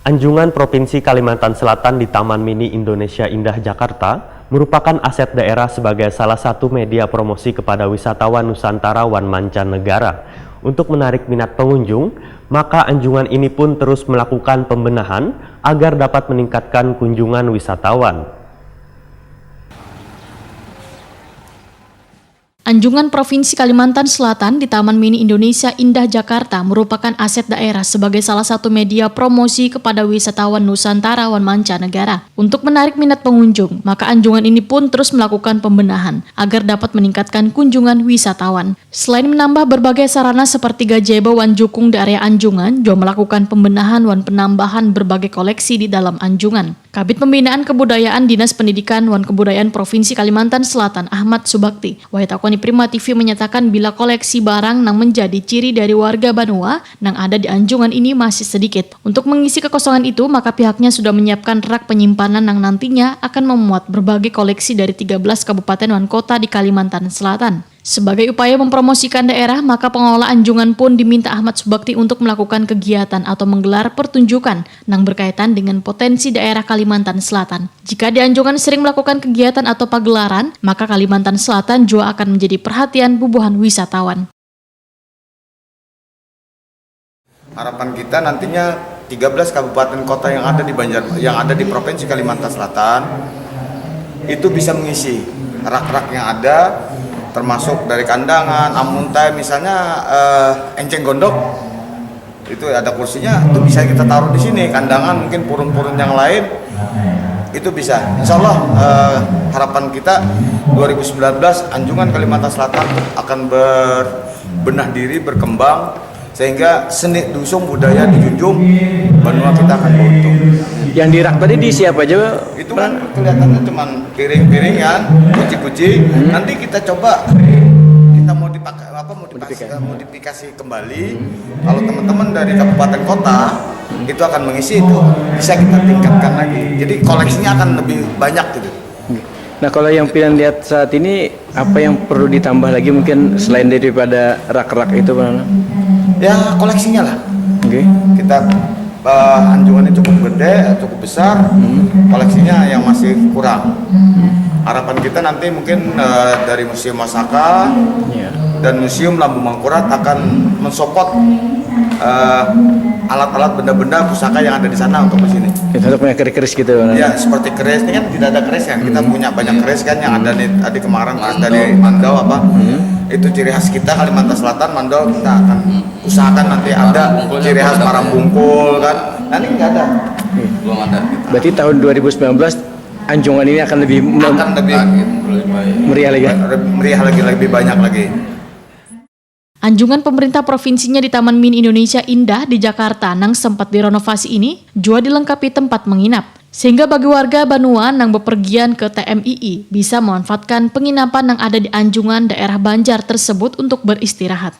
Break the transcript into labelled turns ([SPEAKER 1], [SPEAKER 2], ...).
[SPEAKER 1] Anjungan Provinsi Kalimantan Selatan di Taman Mini Indonesia Indah Jakarta merupakan aset daerah sebagai salah satu media promosi kepada wisatawan Nusantara wan mancanegara. Untuk menarik minat pengunjung, maka anjungan ini pun terus melakukan pembenahan agar dapat meningkatkan kunjungan wisatawan.
[SPEAKER 2] Anjungan Provinsi Kalimantan Selatan di Taman Mini Indonesia Indah Jakarta merupakan aset daerah sebagai salah satu media promosi kepada wisatawan Nusantara wan mancanegara. Untuk menarik minat pengunjung, maka anjungan ini pun terus melakukan pembenahan agar dapat meningkatkan kunjungan wisatawan. Selain menambah berbagai sarana seperti gazebo wan jukung di area anjungan, juga melakukan pembenahan wan penambahan berbagai koleksi di dalam anjungan. Kabid Pembinaan Kebudayaan Dinas Pendidikan wan Kebudayaan Provinsi Kalimantan Selatan Ahmad Subakti, Wahid Prima TV menyatakan bila koleksi barang yang menjadi ciri dari warga Banua yang ada di anjungan ini masih sedikit. Untuk mengisi kekosongan itu, maka pihaknya sudah menyiapkan rak penyimpanan yang nantinya akan memuat berbagai koleksi dari 13 kabupaten dan kota di Kalimantan Selatan. Sebagai upaya mempromosikan daerah, maka pengelola anjungan pun diminta Ahmad Subakti untuk melakukan kegiatan atau menggelar pertunjukan yang berkaitan dengan potensi daerah Kalimantan Selatan. Jika di anjungan sering melakukan kegiatan atau pagelaran, maka Kalimantan Selatan juga akan menjadi perhatian bubuhan wisatawan.
[SPEAKER 3] Harapan kita nantinya 13 kabupaten kota yang ada di Provinsi Kalimantan Selatan itu bisa mengisi rak-rak yang ada, termasuk dari kandangan, amuntai misalnya enceng gondok itu ada kursinya, itu bisa kita taruh di sini. Kandangan mungkin purun-purun yang lain itu bisa. Insya Allah harapan kita 2019 Anjungan Kalimantan Selatan akan berbenah diri, berkembang sehingga seni dusun budaya dijunjung, Banua kita akan beruntung.
[SPEAKER 4] Yang dirak tadi di siapa aja?
[SPEAKER 3] Itu kan kelihatannya cuma piring-piringan, kuci-kuci. Nanti kita coba, kita mau dipakai modifikasi kembali. Kalau teman-teman dari kabupaten kota itu akan mengisi, itu bisa kita tingkatkan lagi. Jadi koleksinya akan lebih banyak gitu.
[SPEAKER 4] Nah, kalau yang pilihan lihat saat ini apa yang perlu ditambah lagi mungkin selain daripada rak-rak itu, Pak?
[SPEAKER 3] Ya koleksinya lah.
[SPEAKER 4] Oke.
[SPEAKER 3] Kita anjungannya cukup gede, cukup besar, koleksinya yang masih kurang. Harapan kita nanti mungkin dari Museum Masaka dan Museum Lambung Mangkurat akan mensupport alat-alat benda-benda pusaka yang ada di sana untuk di sini.
[SPEAKER 4] Kita punya keris gitu.
[SPEAKER 3] Ya seperti keris, ini kan tidak ada keris kan. Kita punya banyak keris kan yang ada di kemarin dari Mandau apa. Itu ciri khas kita Kalimantan Selatan, Mandau kita akan usahakan nanti ada ciri khas parang bungkul kan. Nah ini nggak ada. Belum ada.
[SPEAKER 4] Berarti tahun 2019 anjungan ini akan lebih
[SPEAKER 3] meriah lagi, lebih banyak lagi.
[SPEAKER 2] Anjungan pemerintah provinsinya di Taman Mini Indonesia Indah di Jakarta yang sempat direnovasi ini juga dilengkapi tempat menginap. Sehingga bagi warga Banua yang bepergian ke TMII bisa memanfaatkan penginapan yang ada di anjungan daerah Banjar tersebut untuk beristirahat.